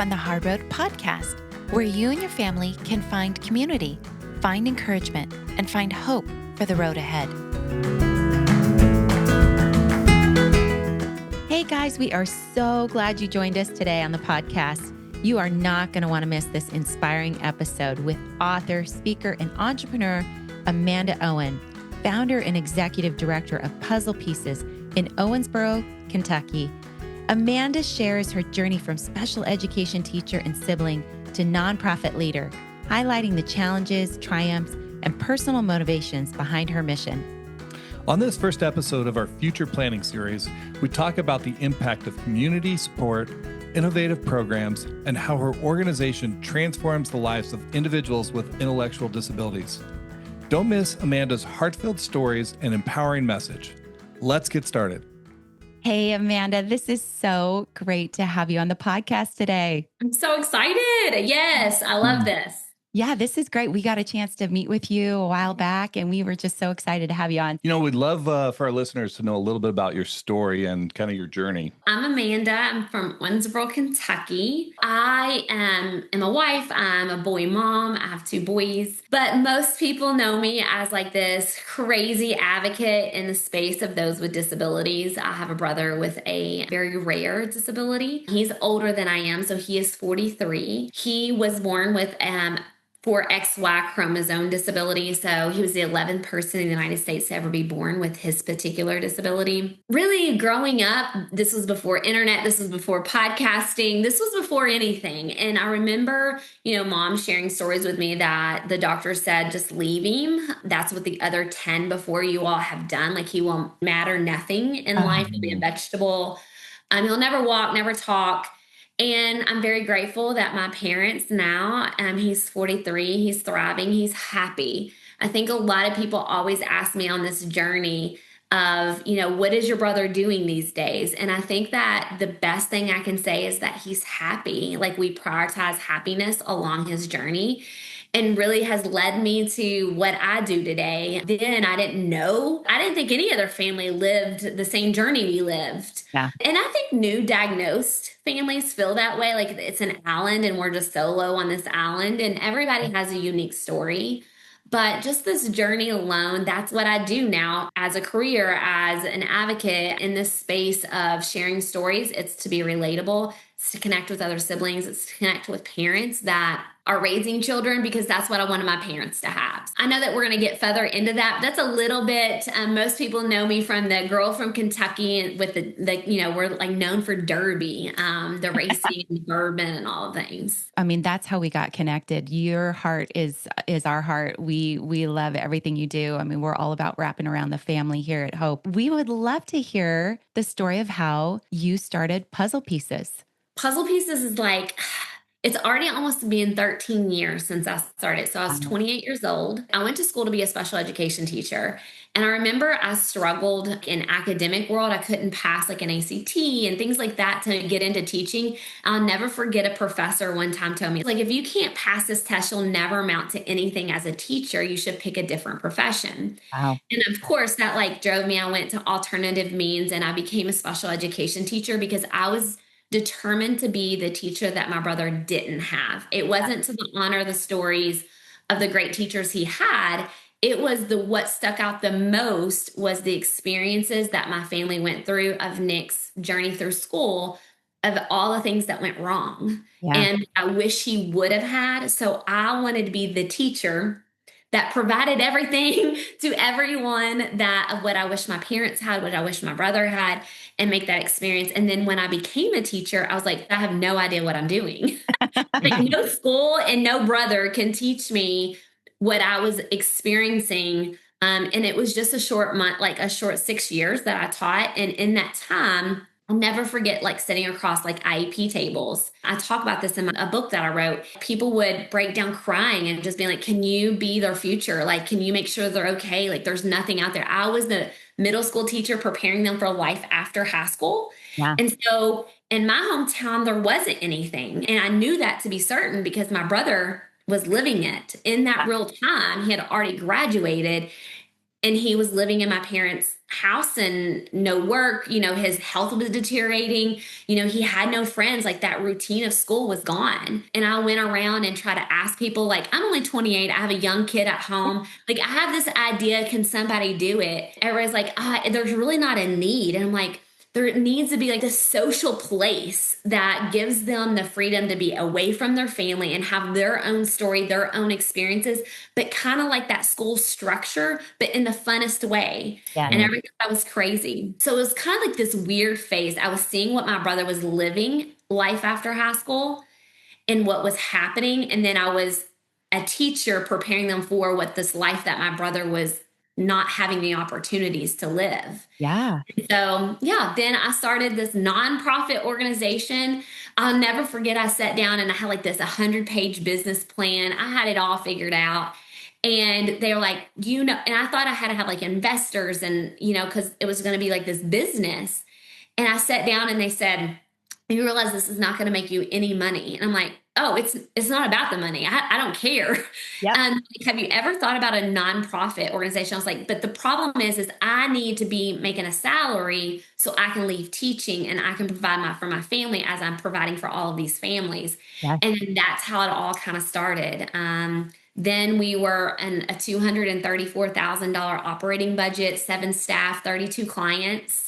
on the Hard Road podcast, where you and your family can find community, find encouragement, and find hope for the road ahead. Hey guys, we are so glad you joined us today on the podcast. You are not going to want to miss this inspiring episode with author, speaker, and entrepreneur Amanda Owen, founder and executive director of Puzzle Pieces in Owensboro, Kentucky. Amanda shares her journey from special education teacher and sibling to nonprofit leader, highlighting the challenges, triumphs, and personal motivations behind her mission. On this first episode of our future planning series, we talk about the impact of community support, innovative programs, and how her organization transforms the lives of individuals with intellectual disabilities. Don't miss Amanda's heartfelt stories and empowering message. Let's get started. Hey, Amanda, this is so great to have you on the podcast today. I'm so excited. Yes, I love this. Yeah, this is great. We got a chance to meet with you a while back, and we were just so excited to have you on. You know, we'd love for our listeners to know a little bit about your story and kind of your journey. I'm Amanda. I'm from Owensboro, Kentucky. I am a wife. I'm a boy mom. I have 2 boys. But most people know me as like this crazy advocate in the space of those with disabilities. I have a brother with a very rare disability. He's older than I am, so he is 43. He was born with 4XY chromosome disability. So he was the 11th person in the United States to ever be born with his particular disability. Really growing up, this was before internet, this was before podcasting, this was before anything. And I remember, mom sharing stories with me that the doctor said, just leave him. That's what the other 10 before you all have done. Like he will matter nothing in life. He'll be a vegetable. He'll never walk, never talk. And I'm very grateful that my parents now, he's 43, he's thriving, he's happy. I think a lot of people always ask me on this journey of, what is your brother doing these days? And I think that the best thing I can say is that he's happy. Like we prioritize happiness along his journey. And really has led me to what I do today. Then I didn't think any other family lived the same journey we lived. Yeah. And I think new diagnosed families feel that way. Like it's an island and we're just solo on this island and everybody has a unique story. But just this journey alone, that's what I do now as a career, as an advocate in this space of sharing stories. It's to be relatable. It's to connect with other siblings. It's to connect with parents that are raising children because that's what I wanted my parents to have. I know that we're going to get further into that. But that's a little bit, most people know me from the girl from Kentucky with we're like known for Derby, the racing and bourbon and all the things. I mean, that's how we got connected. Your heart is our heart. We love everything you do. I mean, we're all about wrapping around the family here at Hope. We would love to hear the story of how you started Puzzle Pieces. Puzzle Pieces is like, it's already almost been 13 years since I started. So I was 28 years old. I went to school to be a special education teacher. And I remember I struggled in academic world. I couldn't pass like an ACT and things like that to get into teaching. I'll never forget a professor one time told me, like, if you can't pass this test, you'll never amount to anything as a teacher. You should pick a different profession. Wow. And of course that like drove me. I went to alternative means and I became a special education teacher because I was determined to be the teacher that my brother didn't have. It wasn't to honor the stories of the great teachers he had. It was what stuck out the most was the experiences that my family went through of Nick's journey through school, of all the things that went wrong. Yeah. And I wish he would have had. So I wanted to be the teacher that provided everything to everyone that of what I wish my parents had, what I wish my brother had, and make that experience. And then when I became a teacher, I was like, I have no idea what I'm doing. Like no school and no brother can teach me what I was experiencing. And it was just a short 6 years that I taught. And in that time, I'll never forget like sitting across like IEP tables. I talk about this in a book that I wrote. People would break down crying and just be like, can you be their future? Like, can you make sure they're okay? Like there's nothing out there. I was the middle school teacher preparing them for life after high school. Yeah. And so in my hometown, there wasn't anything. And I knew that to be certain because my brother was living it in that real time. He had already graduated. and he was living in my parents' house and no work. His health was deteriorating. He had no friends. Like, that routine of school was gone. And I went around and tried to ask people, like, I'm only 28. I have a young kid at home. Like, I have this idea. Can somebody do it? Everybody's like, there's really not a need. And I'm like, there needs to be like a social place that gives them the freedom to be away from their family and have their own story, their own experiences, but kind of like that school structure, but in the funnest way. Yeah. And everything that was crazy. So it was kind of like this weird phase. I was seeing what my brother was living life after high school and what was happening. And then I was a teacher preparing them for what this life that my brother was not having the opportunities to live. Yeah. So then I started this nonprofit organization. I'll never forget, I sat down and I had like this 100-page business plan. I had it all figured out. And they were like, and I thought I had to have like investors and, because it was going to be like this business. And I sat down and they said, you realize this is not going to make you any money. And I'm like, oh, it's not about the money. I don't care. Yep. Have you ever thought about a nonprofit organization? I was like, but the problem is I need to be making a salary so I can leave teaching and I can provide for my family as I'm providing for all of these families. Yes. And that's how it all kind of started. Then we were in a $234,000 operating budget, 7 staff, 32 clients.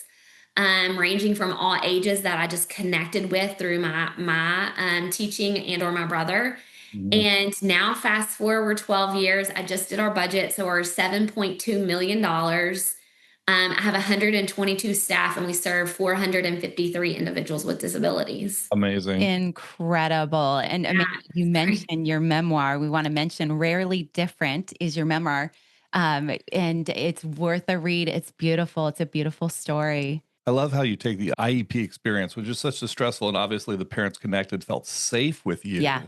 Ranging from all ages that I just connected with through my teaching and or my brother. Mm-hmm. And now fast forward 12 years, I just did our budget. So we're $7.2 million. I have 122 staff and we serve 453 individuals with disabilities. Amazing. Incredible. And I mean, you mentioned your memoir. We want to mention Rarely Different is your memoir. And it's worth a read. It's beautiful. It's a beautiful story. I love how you take the IEP experience, which is such a stressful, and obviously the parents connected felt safe with you. Yeah.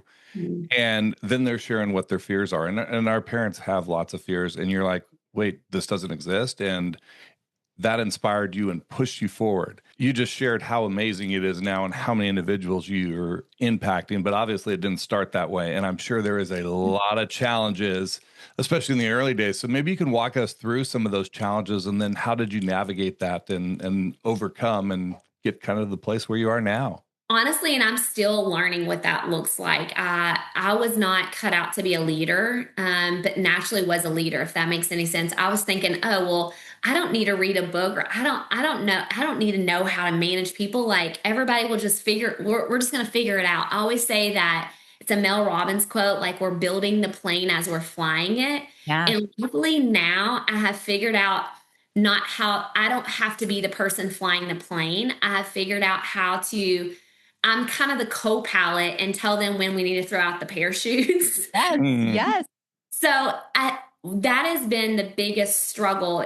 And then they're sharing what their fears are. And our parents have lots of fears. And you're like, wait, this doesn't exist. And that inspired you and pushed you forward. You just shared how amazing it is now and how many individuals you're impacting, but obviously it didn't start that way. And I'm sure there is a lot of challenges, especially in the early days. So maybe you can walk us through some of those challenges and then how did you navigate that and overcome and get kind of the place where you are now? Honestly, and I'm still learning what that looks like. I was not cut out to be a leader, but naturally was a leader, if that makes any sense. I was thinking, oh, well, I don't need to read a book, or I don't need to know how to manage people. Like, everybody will just we're just going to figure it out. I always say that it's a Mel Robbins quote, like, we're building the plane as we're flying it. Yeah. And luckily now I have figured out I don't have to be the person flying the plane. I have figured out I'm kind of the co-pilot and tell them when we need to throw out the parachutes. Yes, yes. So that has been the biggest struggle,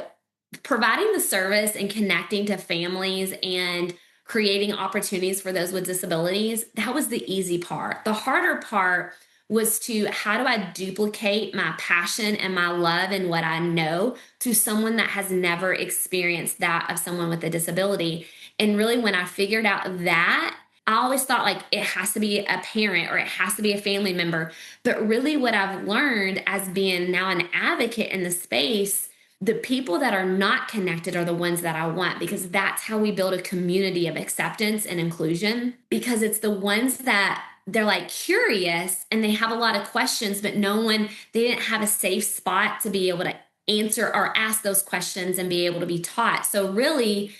providing the service and connecting to families and creating opportunities for those with disabilities. That was the easy part. The harder part was how do I duplicate my passion and my love and what I know to someone that has never experienced that of someone with a disability? And really, when I figured out that, I always thought like it has to be a parent or it has to be a family member. But really what I've learned as being now an advocate in the space, the people that are not connected are the ones that I want, because that's how we build a community of acceptance and inclusion, because it's the ones that they're like curious and they have a lot of questions, but they didn't have a safe spot to be able to answer or ask those questions and be able to be taught. So really,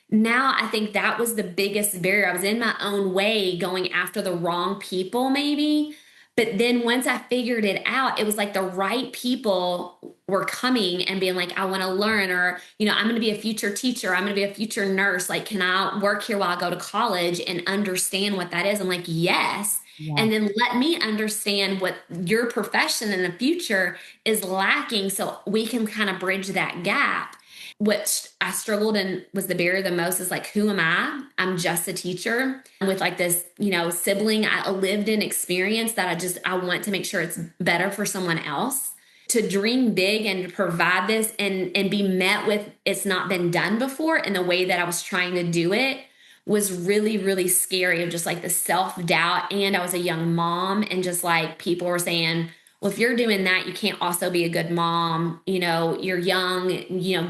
now I think that was the biggest barrier. I was in my own way going after the wrong people maybe. But then once I figured it out, it was like the right people were coming and being like, I want to learn, or, I'm going to be a future teacher. I'm going to be a future nurse. Like, can I work here while I go to college and understand what that is? I'm like, yes. Yeah. And then let me understand what your profession in the future is lacking so we can kind of bridge that gap. What I struggled and was the barrier the most is like, who am I? I'm just a teacher with like this, sibling, a lived in experience that I want to make sure it's better for someone else. To dream big and to provide this and be met with, it's not been done before in the way that I was trying to do it was really, really scary, of just like the self-doubt. And I was a young mom and just like people were saying, well, if you're doing that, you can't also be a good mom. You're young,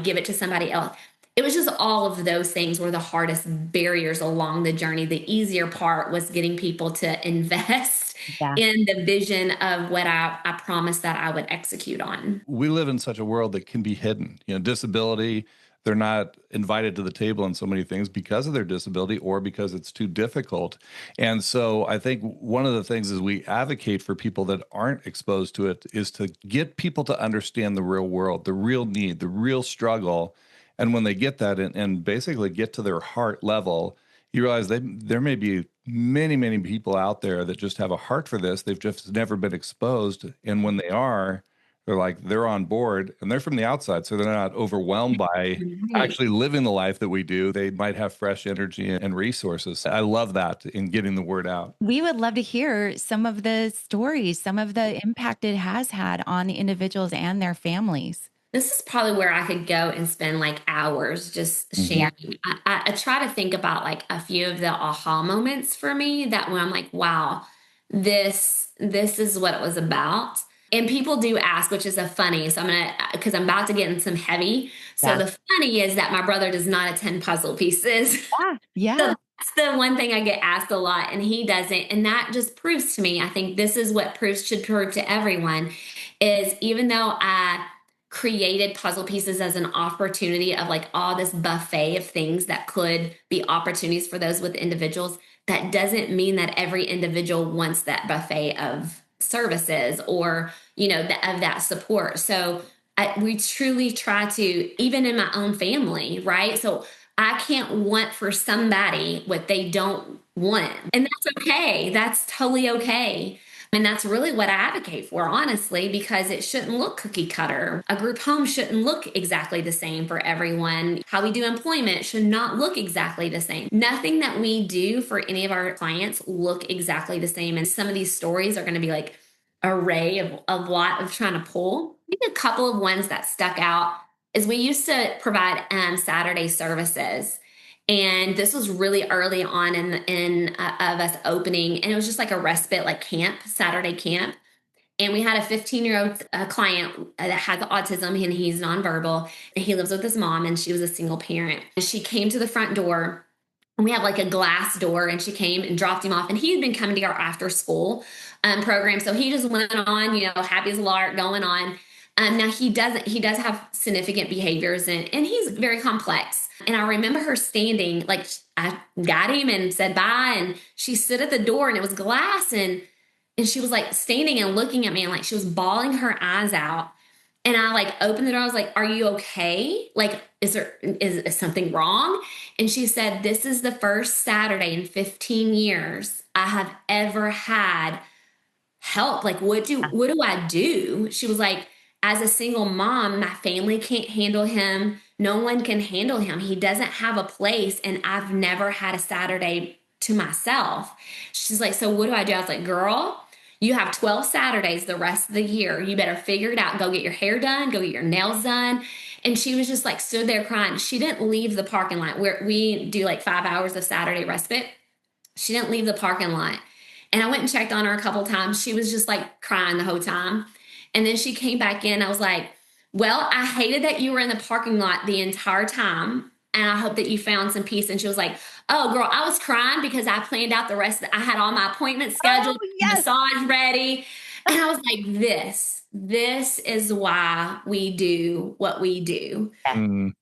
give it to somebody else. It was just all of those things were the hardest barriers along the journey. The easier part was getting people to invest Yeah. in the vision of what I promised that I would execute on. We live in such a world that can be hidden. Disability, they're not invited to the table in so many things because of their disability or because it's too difficult. And so I think one of the things is we advocate for people that aren't exposed to it is to get people to understand the real world, the real need, the real struggle. And when they get that and basically get to their heart level, you realize there may be many, many people out there that just have a heart for this. They've just never been exposed. And when they are, they're on board and they're from the outside. So they're not overwhelmed by Right. actually living the life that we do. They might have fresh energy and resources. I love that in getting the word out. We would love to hear some of the stories, some of the impact it has had on the individuals and their families. This is probably where I could go and spend like hours just Mhm. sharing. I try to think about like a few of the aha moments for me that when I'm like, wow, this is what it was about. And people do ask, which is a funny. So because I'm about to get in some heavy. So Yeah. the funny is that my brother does not attend puzzle pieces. Yeah. So Yeah. that's the one thing I get asked a lot, and he doesn't. And that just proves to me, I think this is what proves should prove to everyone, is even though I created puzzle pieces as an opportunity of like all this buffet of things that could be opportunities for those with individuals, that doesn't mean that every individual wants that buffet of services or, of that support. So we truly try to, even in my own family, right? So I can't want for somebody what they don't want. And that's okay. That's totally okay. And that's really what I advocate for, honestly, because it shouldn't look cookie cutter. A group home shouldn't look exactly the same for everyone. How we do employment should not look exactly the same. Nothing that we do for any of our clients look exactly the same. And some of these stories are going to be like array of a lot of trying to pull. I think a couple of ones that stuck out is we used to provide Saturday services. And this was really early on of us opening, and it was just like a respite, like camp, Saturday camp. And we had a 15-year-old client that has autism, and he's nonverbal. And he lives with his mom, and she was a single parent. And she came to the front door. And we have like a glass door, and she came and dropped him off. And he had been coming to our after school program, so he just went on, happy as a lark, going on. Now he does have significant behaviors, and he's very complex. And I remember her standing, like I got him and said bye, and she stood at the door, and it was glass, and she was like standing and looking at me, and like she was bawling her eyes out. And I like opened the door. I was like, "Are you okay? Like, is something wrong?" And she said, "This is the first Saturday in 15 years I have ever had help. Like, what do I do?" She was like, "As a single mom, my family can't handle him. No one can handle him. He doesn't have a place, and I've never had a Saturday to myself." She's like, "So what do I do?" I was like, "Girl, you have 12 Saturdays the rest of the year. You better figure it out. Go get your hair done, go get your nails done." And she was just like stood there crying. She didn't leave the parking lot where we do like 5 hours of Saturday respite. She didn't leave the parking lot. And I went and checked on her a couple times. She was just like crying the whole time. And then she came back in. I was like, "Well, I hated that you were in the parking lot the entire time. And I hope that you found some peace." And she was like, "Oh, girl, I was crying because I planned out the rest I had all my appointments Oh, scheduled, yes. massage ready." And I was like, this is why we do what we do. Mm.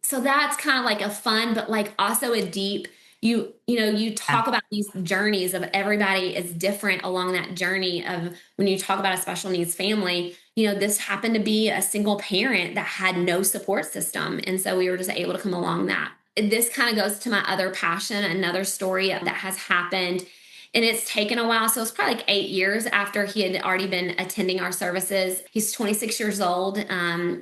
So that's kind of like a fun, but like also a deep, you Yeah. talk about these journeys of everybody is different along that journey of when you talk about a special needs family, this happened to be a single parent that had no support system. And so we were just able to come along that. This kind of goes to my other passion, another story that has happened. And it's taken a while. So it's probably like 8 years after he had already been attending our services. He's 26 years old.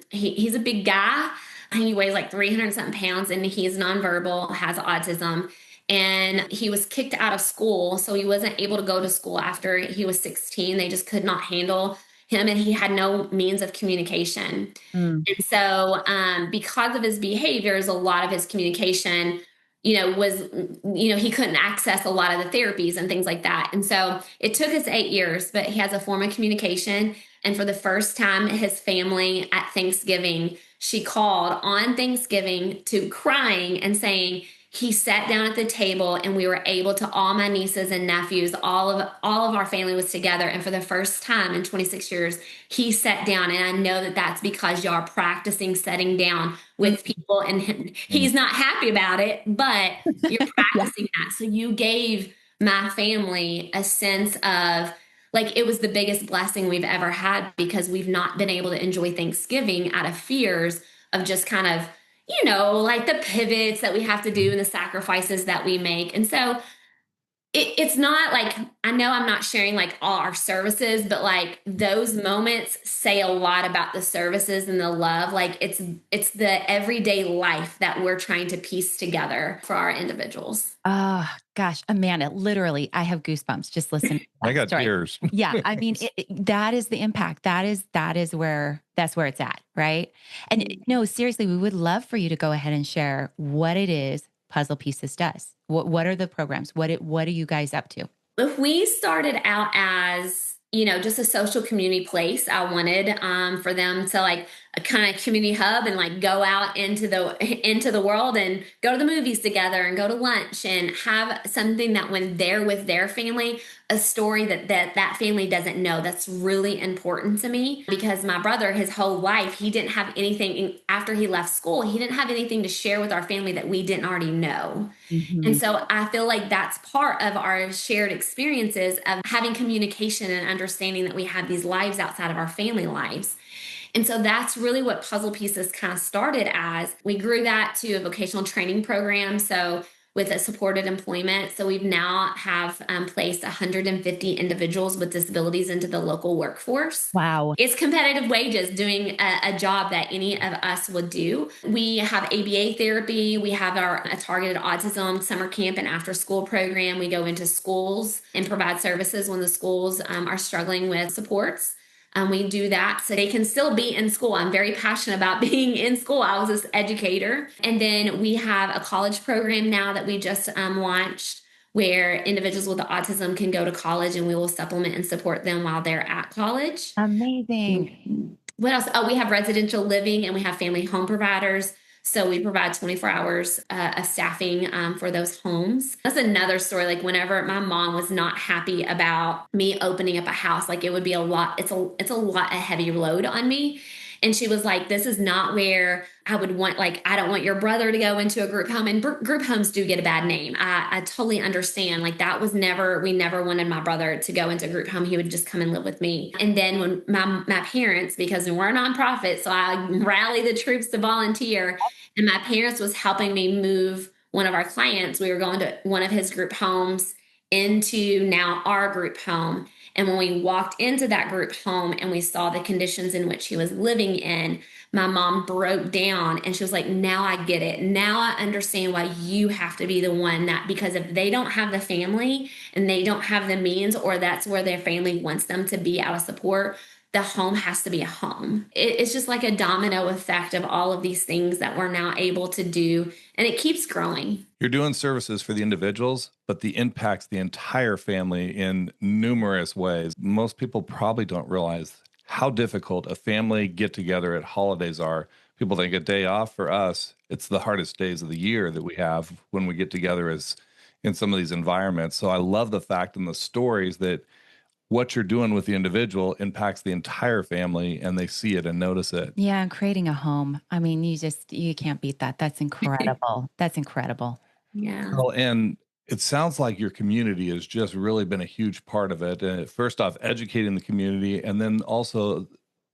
He's a big guy. He weighs like 300 something pounds, and he's nonverbal, has autism. And he was kicked out of school. So he wasn't able to go to school after he was 16. They just could not handle him, and he had no means of communication. Mm. And so, because of his behaviors, a lot of his communication he couldn't access a lot of the therapies and things like that. And so it took us 8 years, but he has a form of communication. And for the first time, his family at Thanksgiving, she called on Thanksgiving to crying and saying, he sat down at the table and we were able to, all my nieces and nephews, all of our family was together. And for the first time in 26 years, he sat down. And I know that that's because y'all are practicing setting down with people, and he's not happy about it, but you're practicing that. So you gave my family a sense of, like, it was the biggest blessing we've ever had, because we've not been able to enjoy Thanksgiving out of fears of just kind of, like the pivots that we have to do and the sacrifices that we make. And so it's not like, I know I'm not sharing like all our services, but like those moments say a lot about the services and the love. Like it's the everyday life that we're trying to piece together for our individuals. Oh, gosh, Amanda, literally, I have goosebumps just listening to I that got story. tears. Yeah, I mean, that is the impact. That's where it's at, right? And no, seriously, we would love for you to go ahead and share what it is Puzzle Pieces does. What are the programs? What are you guys up to? If we started out as, just a social community place, I wanted for them to like a kind of community hub and like go out into the world and go to the movies together and go to lunch and have something that when they're with their family, a story that family doesn't know. That's really important to me, because my brother, his whole life, he didn't have anything after he left school. He didn't have anything to share with our family that we didn't already know. And so I feel like that's part of our shared experiences of having communication and understanding that we have these lives outside of our family lives. And so that's really what Puzzle Pieces kind of started as. We grew that to a vocational training program. So with a supported employment. So we've now have placed 150 individuals with disabilities into the local workforce. Wow. It's competitive wages doing a job that any of us would do. We have ABA therapy. We have a targeted autism summer camp and after school program. We go into schools and provide services when the schools are struggling with supports. We do that so they can still be in school. I'm very passionate about being in school. I was this educator. And then we have a college program now that we just launched, where individuals with autism can go to college and we will supplement and support them while they're at college. Amazing. What else? Oh, we have residential living and we have family home providers. So we provide 24 hours of staffing for those homes. That's another story. Like whenever my mom was not happy about me opening up a house, like it would be a lot. It's a lot, a heavy load on me. And she was like, this is not where I would want, like, I don't want your brother to go into a group home. And group homes do get a bad name. I totally understand. Like that was we never wanted my brother to go into a group home. He would just come and live with me. And then when my parents, because we're a nonprofit, so I rally the troops to volunteer. And my parents was helping me move one of our clients. We were going to one of his group homes into now our group home. And when we walked into that group home and we saw the conditions in which he was living in, my mom broke down and she was like, now I get it. Now I understand why you have to be the one that, because if they don't have the family and they don't have the means, or that's where their family wants them to be out of support, the home has to be a home. It's just like a domino effect of all of these things that we're now able to do, and it keeps growing. You're doing services for the individuals, but the impacts the entire family in numerous ways. Most people probably don't realize how difficult a family get together at holidays are. People think a day off. For us, it's the hardest days of the year that we have when we get together as in some of these environments. So I love the fact and the stories that what you're doing with the individual impacts the entire family and they see it and notice it. Yeah, and creating a home. I mean, you can't beat that. That's incredible. That's incredible. Yeah. Well, and it sounds like your community has just really been a huge part of it. First off, educating the community, and then also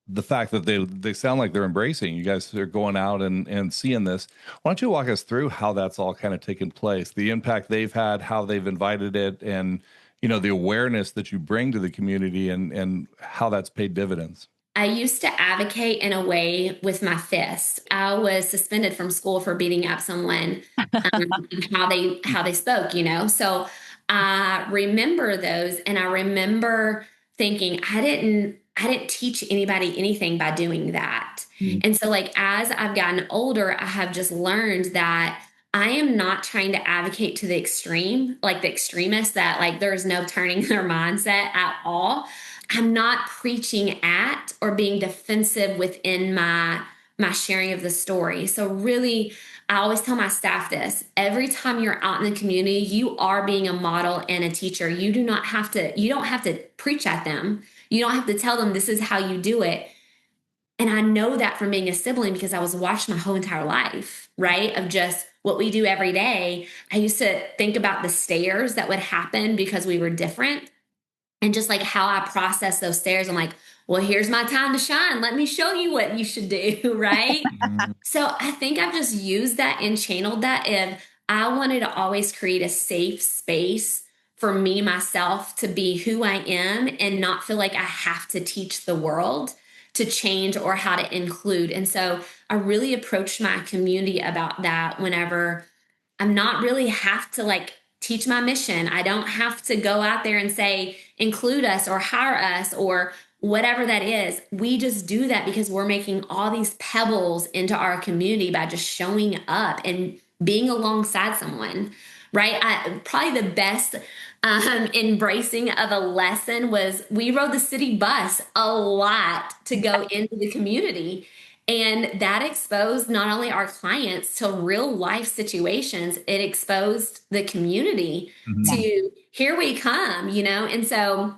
the fact that they sound like they're embracing. You guys are going out and seeing this. Why don't you walk us through how that's all kind of taken place, the impact they've had, how they've invited it, and the awareness that you bring to the community and how that's paid dividends. I used to advocate in a way with my fist. I was suspended from school for beating up someone, and how they spoke, So I remember those, and I remember thinking I didn't teach anybody anything by doing that. And so like as I've gotten older, I have just learned that I am not trying to advocate to the extreme, like the extremists that like there's no turning their mindset at all. I'm not preaching at or being defensive within my sharing of the story. So really, I always tell my staff this. Every time you're out in the community, you are being a model and a teacher. You don't have to preach at them. You don't have to tell them this is how you do it. And I know that from being a sibling because I was watched my whole entire life, right? Of just what we do every day. I used to think about the stares that would happen because we were different and just like how I process those stares. I'm like, well, here's my time to shine. Let me show you what you should do, right? Mhm. So I think I've just used that and channeled that. If I wanted to always create a safe space for me, myself, to be who I am and not feel like I have to teach the world to change or how to include. And so I really approached my community about that whenever I'm not really have to like teach my mission. I don't have to go out there and say, include us or hire us or whatever that is. We just do that because we're making all these pebbles into our community by just showing up and being alongside someone, right? Probably the best embracing of a lesson was we rode the city bus a lot to go into the community. And that exposed not only our clients to real life situations, it exposed the community Mhm. to here we come, you know? And so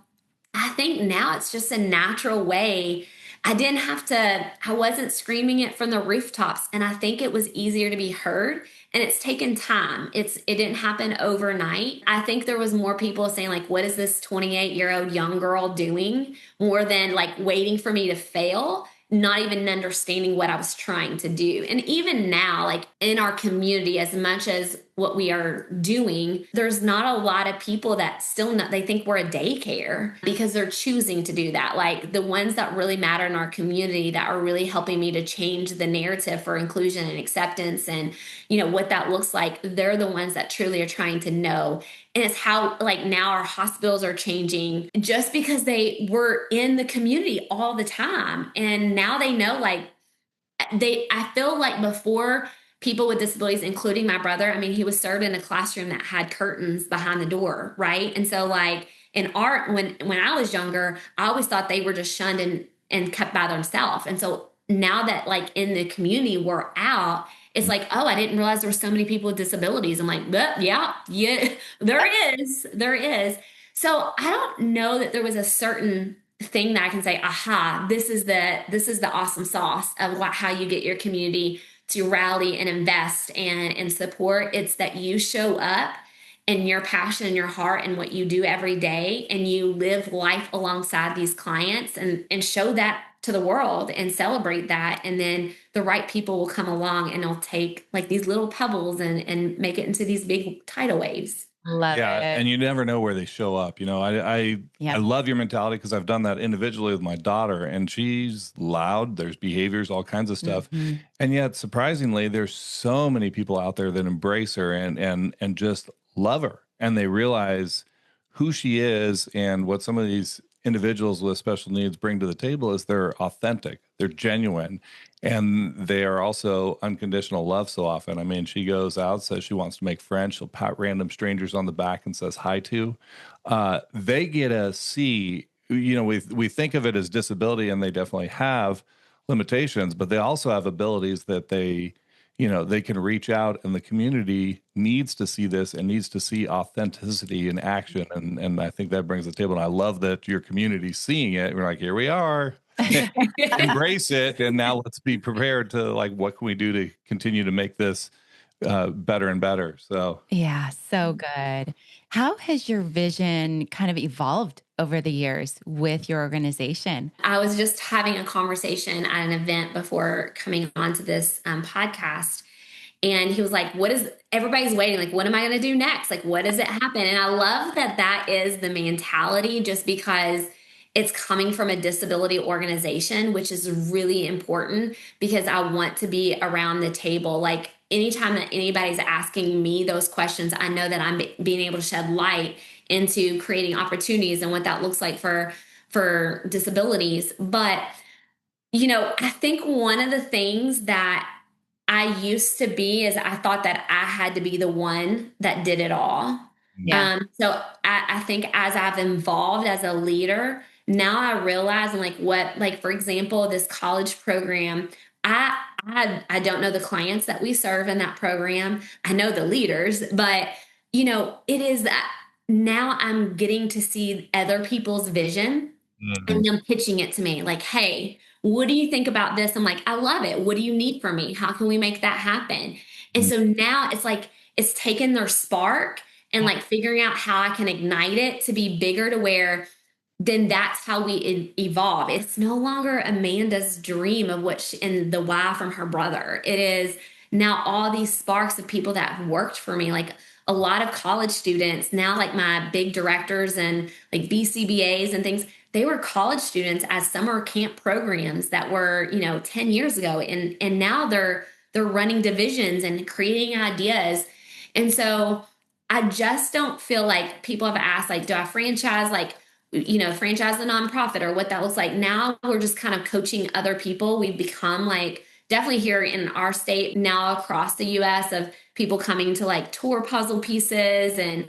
I think now it's just a natural way. I wasn't screaming it from the rooftops. And I think it was easier to be heard. And it's taken time. It didn't happen overnight. I think there was more people saying, like, what is this 28-year-old young girl doing? More than like waiting for me to fail, not even understanding what I was trying to do. And even now, like in our community, as much as what we are doing, there's not a lot of people that still not, they think we're a daycare because they're choosing to do that. Like the ones that really matter in our community that are really helping me to change the narrative for inclusion and acceptance and, you know, what that looks like, they're the ones that truly are trying to know. And it's how like now our hospitals are changing just because they were in the community all the time. And now they know like I feel like before people with disabilities, including my brother, I mean, he was served in a classroom that had curtains behind the door, right? And so like in art, when I was younger, I always thought they were just shunned and kept by themselves. And so now that like in the community we're out, it's like, oh, I didn't realize there were so many people with disabilities. I'm like, yeah, there is. So I don't know that there was a certain thing that I can say, aha, this is the awesome sauce of how you get your community to rally and invest and support. It's that you show up and your passion and your heart and what you do every day and you live life alongside these clients and show that to the world and celebrate that. And then the right people will come along and they'll take like these little pebbles and make it into these big tidal waves. Love Yeah, it. and you never know where they show up. You know, I Yep. love your mentality because I've done that individually with my daughter, and she's loud. There's behaviors, all kinds of stuff, Mhm. and yet surprisingly, there's so many people out there that embrace her and just love her, and they realize who she is and what some of these individuals with special needs bring to the table is they're authentic, they're genuine, and they are also unconditional love so often. I mean, she goes out, says she wants to make friends. She'll pat random strangers on the back and says hi to. They get to see, you know, we think of it as disability and they definitely have limitations, but they also have abilities that they, you know, they can reach out and the community needs to see this and needs to see authenticity in action. And I think that brings the table. And I love that your community's seeing it. We're like, here we are. Embrace it, and now let's be prepared to like what can we do to continue to make this better and better. So Yeah, so good. How has your vision kind of evolved over the years with your organization? I was just having a conversation at an event before coming onto this podcast. And he was like, what is everybody's waiting? Like, what am I going to do next? Like, what does it happen? And I love that that is the mentality just because it's coming from a disability organization, which is really important because I want to be around the table. Like, anytime that anybody's asking me those questions, I know that I'm being able to shed light into creating opportunities and what that looks like for disabilities. But, you know, I think one of the things that I used to be is I thought that I had to be the one that did it all. Yeah. So I think as I've evolved as a leader, now I realize and like what, like for example, this college program, I don't know the clients that we serve in that program. I know the leaders, but it is that now I'm getting to see other people's vision Mhm. and them pitching it to me like, hey, what do you think about this? I'm like, I love it. What do you need from me? How can we make that happen? And so now it's like, it's taken their spark and like figuring out how I can ignite it to be bigger to where then that's how we evolve. It's no longer Amanda's dream of what and the why from her brother. It is now all these sparks of people that have worked for me, like a lot of college students now, like my big directors and like BCBAs and things. They were college students as summer camp programs that were 10 years ago, and now they're running divisions and creating ideas. And so I just don't feel like people have asked, like, do I franchise, like, franchise a nonprofit or what that looks like. Now we're just kind of coaching other people. We've become like definitely here in our state, now across the US, of people coming to like tour puzzle pieces. And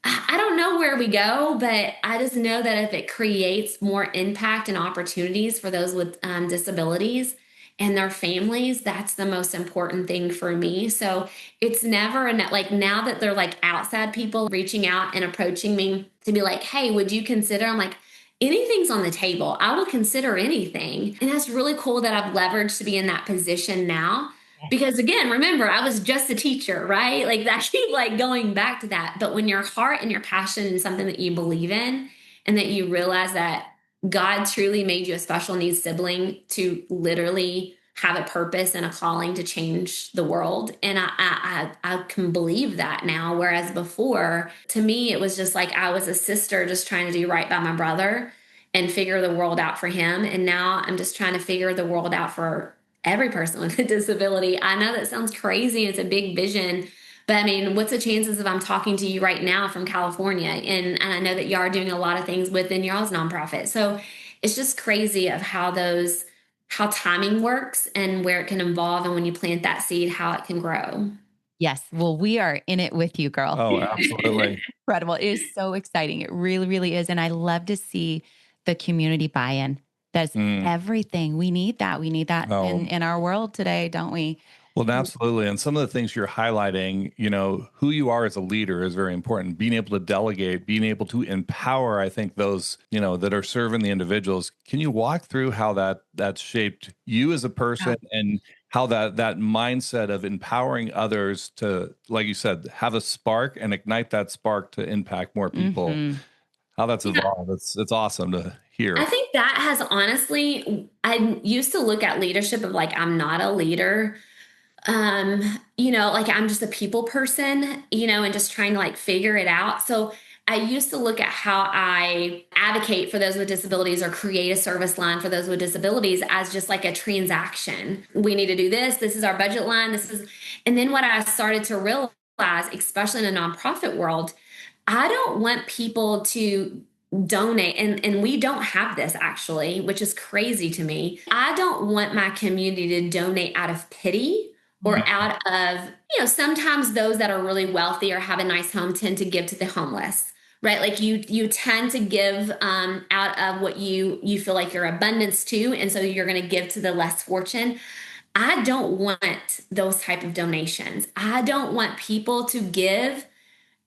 I don't know where we go, but I just know that if it creates more impact and opportunities for those with disabilities and their families, that's the most important thing for me. So it's never like now that they're like outside people reaching out and approaching me to be like, hey, would you consider? I'm like, anything's on the table. I will consider anything. And that's really cool that I've leveraged to be in that position now. Because again, remember, I was just a teacher, right? Like that keep like going back to that. But when your heart and your passion is something that you believe in and that you realize that God truly made you a special needs sibling to literally have a purpose and a calling to change the world. And I can believe that now. Whereas before, to me, it was just like I was a sister just trying to do right by my brother and figure the world out for him. And now I'm just trying to figure the world out for every person with a disability. I know that sounds crazy. It's a big vision. But I mean, what's the chances of I'm talking to you right now from California? And I know that you are doing a lot of things within y'all's nonprofit. So it's just crazy of how timing works and where it can evolve. And when you plant that seed, how it can grow. Yes. Well, we are in it with you, girl. Oh, absolutely. Incredible. It is so exciting. It really, really is. And I love to see the community buy-in. That's Mm. everything. We need that. We need that Oh, in our world today, don't we? well, absolutely. And some of the things you're highlighting, who you are as a leader is very important. Being able to delegate, being able to empower, I think those, that are serving the individuals. Can you walk through how that's shaped you as a Yeah. person and how that mindset of empowering others to, like you said, have a spark and ignite that spark to impact more people, Mhm. how that's Yeah. evolved. It's awesome to hear. I think that has honestly, I used to look at leadership of like, I'm not a leader. Like I'm just a people person, and just trying to like figure it out. So I used to look at how I advocate for those with disabilities or create a service line for those with disabilities as just like a transaction. We need to do this. This is our budget line. And then what I started to realize, especially in a nonprofit world, I don't want people to donate, and we don't have this actually, which is crazy to me. I don't want my community to donate out of pity or out of, sometimes those that are really wealthy or have a nice home tend to give to the homeless, right? Like you tend to give out of what you feel like your abundance to, and so you're going to give to the less fortunate. I don't want those type of donations. I don't want people to give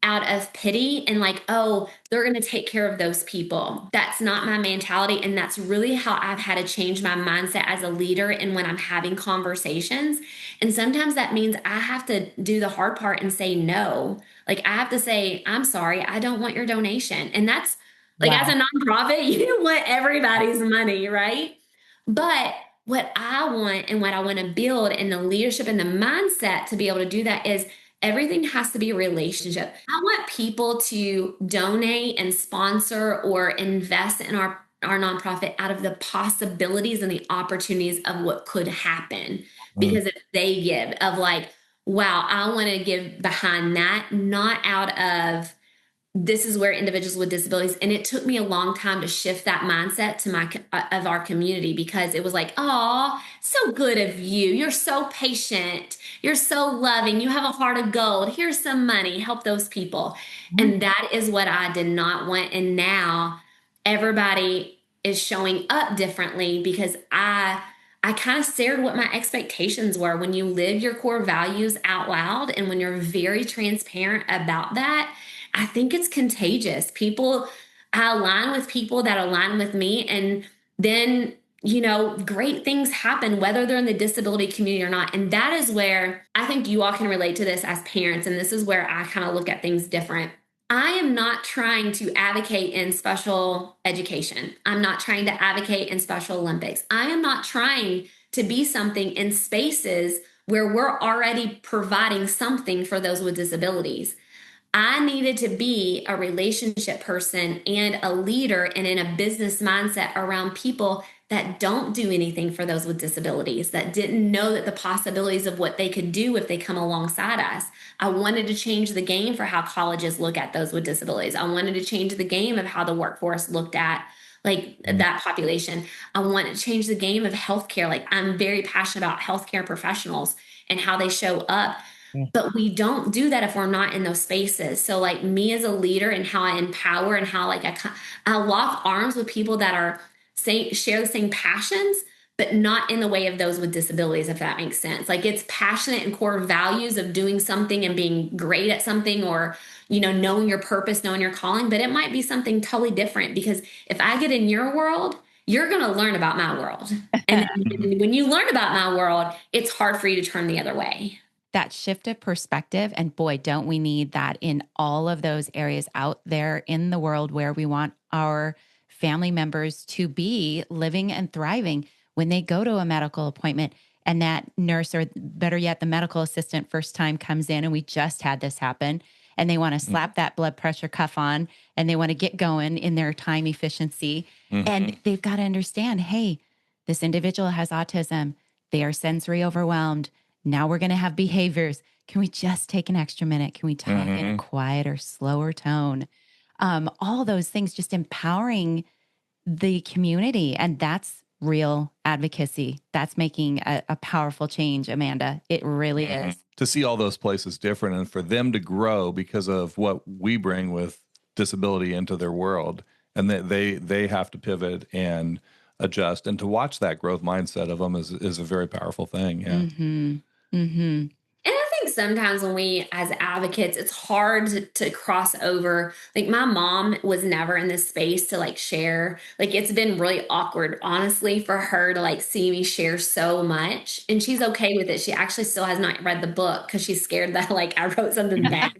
out of pity and like, oh, they're going to take care of those people. That's not my mentality. And that's really how I've had to change my mindset as a leader. And when I'm having conversations, and sometimes that means I have to do the hard part and say no. Like I have to say, I'm sorry, I don't want your donation. And that's like, as Wow. a nonprofit, you want everybody's money, right? But what I want and what I want to build and the leadership and the mindset to be able to do that is everything has to be a relationship. I want people to donate and sponsor or invest in our nonprofit out of the possibilities and the opportunities of what could happen. Mm. Because if they give, of like, wow, I want to give behind that, not out of this is where individuals with disabilities, and it took me a long time to shift that mindset to of our community, because it was like, oh, so good of you. You're so patient. You're so loving. You have a heart of gold. Here's some money. Help those people. And that is what I did not want. And now everybody is showing up differently because I kind of shared what my expectations were. When you live your core values out loud and when you're very transparent about that, I think it's contagious. I align with people that align with me. And then, great things happen, whether they're in the disability community or not. And that is where I think you all can relate to this as parents. And this is where I kind of look at things different. I am not trying to advocate in special education. I'm not trying to advocate in Special Olympics. I am not trying to be something in spaces where we're already providing something for those with disabilities. I needed to be a relationship person and a leader and in a business mindset around people that don't do anything for those with disabilities, that didn't know that the possibilities of what they could do if they come alongside us. I wanted to change the game for how colleges look at those with disabilities. I wanted to change the game of how the workforce looked at that population. I want to change the game of healthcare. Like, I'm very passionate about healthcare professionals and how they show up. But we don't do that if we're not in those spaces. So like me as a leader and how I empower and how I lock arms with people that share the same passions, but not in the way of those with disabilities, if that makes sense. Like, it's passionate and core values of doing something and being great at something, or, knowing your purpose, knowing your calling, but it might be something totally different, because if I get in your world, you're going to learn about my world. And then when you learn about my world, it's hard for you to turn the other way. That shift of perspective. And boy, don't we need that in all of those areas out there in the world where we want our family members to be living and thriving when they go to a medical appointment and that nurse, or better yet, the medical assistant first time comes in, and we just had this happen, and they want to slap that blood pressure cuff on and they want to get going in their time efficiency. And they've got to understand, hey, this individual has autism. They are sensory overwhelmed. Now we're going to have behaviors. Can we just take an extra minute? Can we talk in a quieter, slower tone? All those things, just empowering the community. And that's real advocacy. That's making a powerful change, Amanda. It really is. To see all those places different and for them to grow because of what we bring with disability into their world. And that they have to pivot and adjust, and to watch that growth mindset of them is a very powerful thing. Yeah. And I think sometimes when we, as advocates, it's hard to cross over. Like, my mom was never in this space to share. Like, it's been really awkward, honestly, for her to see me share so much. And she's okay with it. She actually still has not read the book because she's scared that I wrote something bad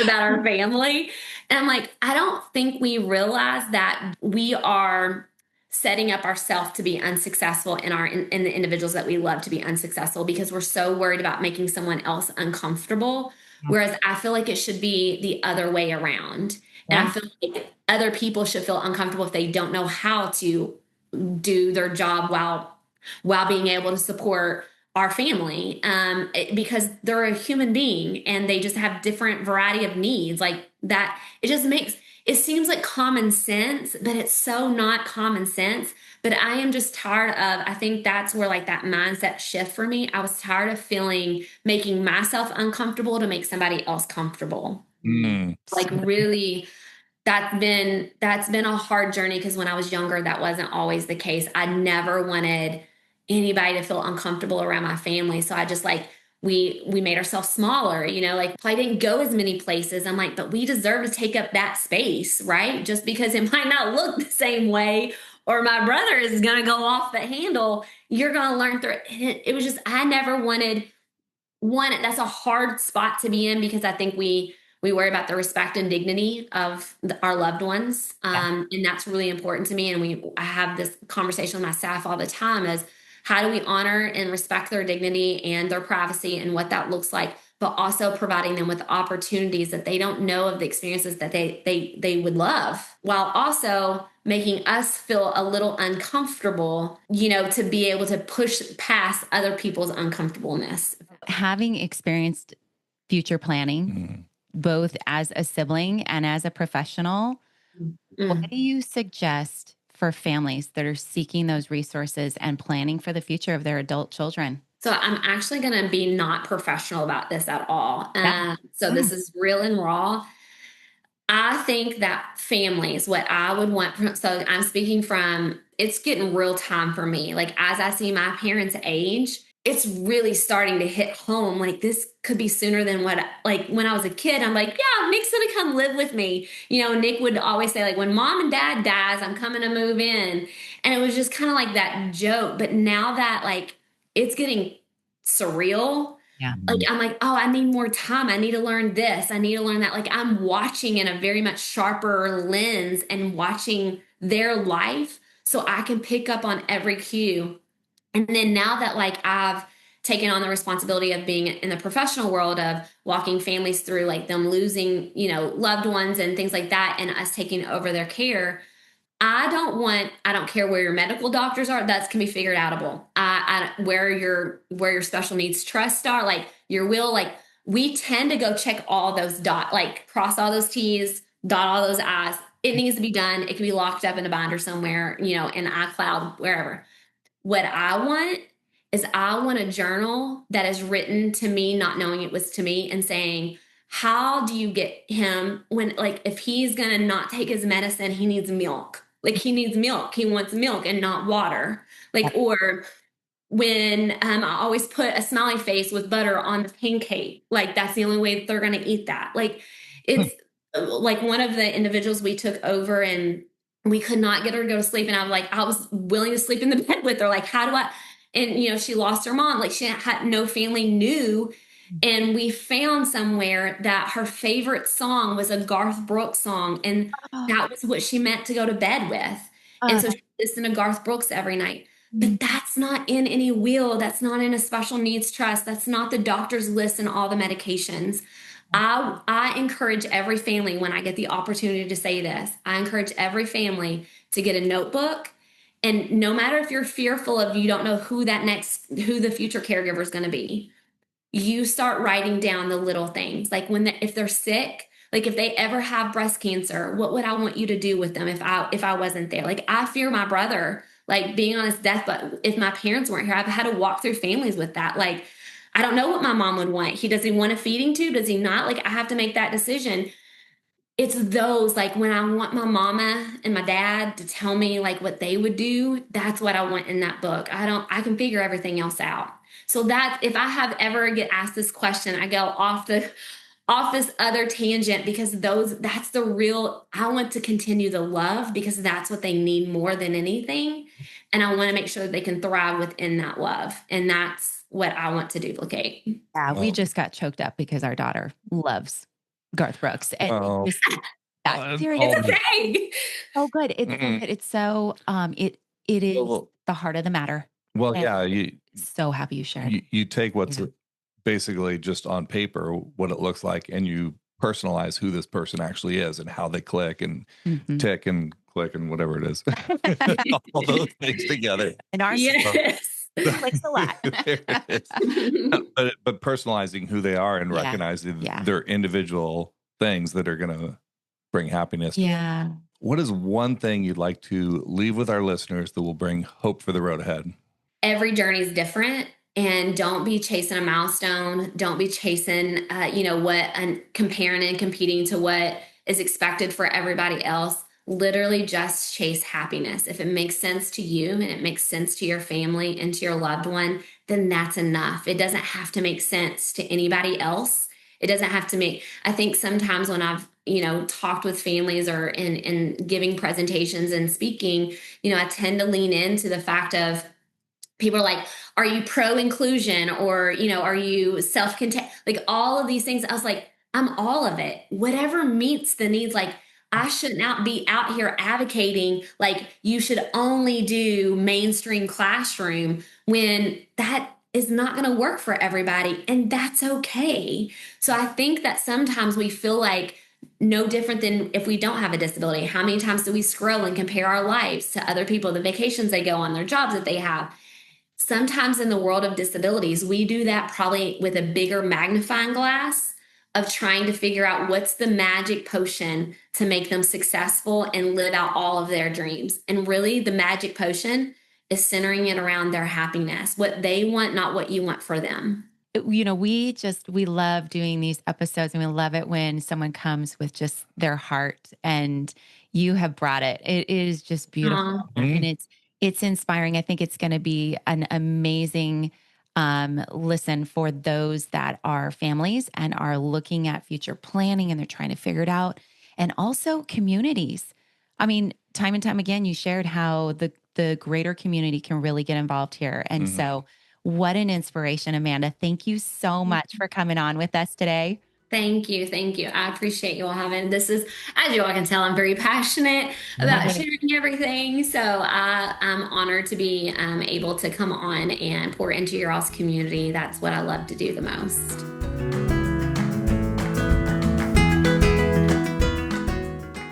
about our family. And I'm like, I don't think we realize that we are setting up ourselves to be unsuccessful in the individuals that we love to be unsuccessful, because we're so worried about making someone else uncomfortable. Whereas I feel like it should be the other way around. And I feel like other people should feel uncomfortable if they don't know how to do their job while being able to support our family, because they're a human being and they just have different variety of needs. Like that, it seems like common sense, but it's so not common sense. But I am just tired of, I think that's where that mindset shift for me. I was tired of making myself uncomfortable to make somebody else comfortable. Really, that's been a hard journey, because when I was younger, that wasn't always the case. I never wanted anybody to feel uncomfortable around my family. So I just we made ourselves smaller, I didn't go as many places. I'm like, but we deserve to take up that space, right? Just because it might not look the same way, or my brother is going to go off the handle, you're going to learn through it. It was just, I never wanted that's a hard spot to be in, because I think we worry about the respect and dignity of our loved ones. And that's really important to me. And I have this conversation with my staff all the time, is how do we honor and respect their dignity and their privacy and what that looks like, but also providing them with opportunities that they don't know of, the experiences that they would love, while also making us feel a little uncomfortable, to be able to push past other people's uncomfortableness. Having experienced future planning, both as a sibling and as a professional, what do you suggest for families that are seeking those resources and planning for the future of their adult children? So I'm actually going to be not professional about this at all. Yeah. So this is real and raw. I think that families, what I would want from, so I'm speaking from, it's getting real time for me. Like, as I see my parents age, it's really starting to hit home. Like, this could be sooner than what, like, when I was a kid, I'm like, yeah, Nick's gonna come live with me. Nick would always say, like, when mom and dad dies, I'm coming to move in. And it was just kind of like that joke. But now that, like, it's getting surreal, Yeah. like, I'm like, oh, I need more time. I need to learn this. I need to learn that. Like, I'm watching in a very much sharper lens and watching their life so I can pick up on every cue. And then now that, like, I've taken on the responsibility of being in the professional world of walking families through, like, them losing, loved ones and things like that, and us taking over their care, I don't care where your medical doctors are. That can be figured outable. Where your special needs trusts are, like your will, like, we tend to go check all those like, cross all those T's, dot all those I's. It needs to be done. It can be locked up in a binder somewhere, in iCloud, wherever. What I want a journal that is written to me, not knowing it was to me, and saying, how do you get him when, like, if he's going to not take his medicine, he needs milk. Like, he needs milk. He wants milk and not water. Like, or when I always put a smiley face with butter on the pancake. Like, that's the only way that they're going to eat that. Like, it's like one of the individuals we took over, and we could not get her to go to sleep. And I was willing to sleep in the bed with her. Like, how do I? And, she lost her mom. Like, she had no family knew. And we found somewhere that her favorite song was a Garth Brooks song. And that was what she meant to go to bed with. And so she listened to Garth Brooks every night. But that's not in any will. That's not in a special needs trust. That's not the doctor's list and all the medications. I encourage every family, when I get the opportunity to say this, I encourage every family to get a notebook. And no matter if you're fearful of, you don't know who the future caregiver is going to be, you start writing down the little things. Like, if they're sick, like, if they ever have breast cancer, what would I want you to do with them if I wasn't there? Like, I fear my brother, like, being on his deathbed. If my parents weren't here, I've had to walk through families with that. Like, I don't know what my mom would want. Does he want a feeding tube? Does he not? Like, I have to make that decision. It's those, like, when I want my mama and my dad to tell me, like, what they would do, that's what I want in that book. I can figure everything else out. So that if I have ever get asked this question, I go off this other tangent, because that's the real, I want to continue the love, because that's what they need more than anything. And I want to make sure that they can thrive within that love. And that's what I want to duplicate. Yeah, we just got choked up because our daughter loves Garth Brooks. And It's okay. Oh, good. It's so it is the heart of the matter. Well, And yeah, so happy you shared. you take what's basically just on paper, what it looks like, and you personalize who this person actually is and how they click and tick and click and whatever it is. All those things together. And ours clicks a lot. There it is. But personalizing who they are and recognizing their individual things that are going to bring happiness. Yeah. What is one thing you'd like to leave with our listeners that will bring hope for the road ahead? Every journey is different, and don't be chasing a milestone. Don't be chasing, and comparing and competing to what is expected for everybody else. Literally just chase happiness. If it makes sense to you and it makes sense to your family and to your loved one, then that's enough. It doesn't have to make sense to anybody else. It doesn't have to make, I think sometimes when I've, talked with families or in giving presentations and speaking, I tend to lean into the fact of, people are like, are you pro inclusion, or, are you self-contained? Like, all of these things. I was like, I'm all of it. Whatever meets the needs. Like, I should not be out here advocating, like, you should only do mainstream classroom, when that is not going to work for everybody. And that's okay. So I think that sometimes we feel like no different than if we don't have a disability. How many times do we scroll and compare our lives to other people, the vacations they go on, their jobs that they have? Sometimes in the world of disabilities, we do that probably with a bigger magnifying glass. of trying to figure out what's the magic potion to make them successful and live out all of their dreams. And really, the magic potion is centering it around their happiness, what they want, not what you want for them. We love doing these episodes, and we love it when someone comes with just their heart, and you have brought it. It is just beautiful. And it's inspiring. I think it's going to be an amazing listen for those that are families and are looking at future planning and they're trying to figure it out. And also communities. I mean, time and time again, you shared how the greater community can really get involved here. And so what an inspiration, Amanda. Thank you so much for coming on with us today. Thank you. Thank you. I appreciate you all having this. Is, as you all can tell, I'm very passionate about sharing everything. So I'm honored to be able to come on and pour into your all's community. That's what I love to do the most.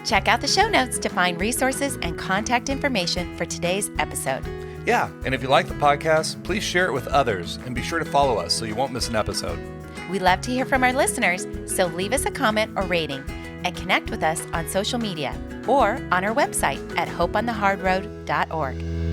Check out the show notes to find resources and contact information for today's episode. Yeah, and if you like the podcast, please share it with others and be sure to follow us so you won't miss an episode. We love to hear from our listeners, so leave us a comment or rating and connect with us on social media or on our website at hopeonthehardroad.org.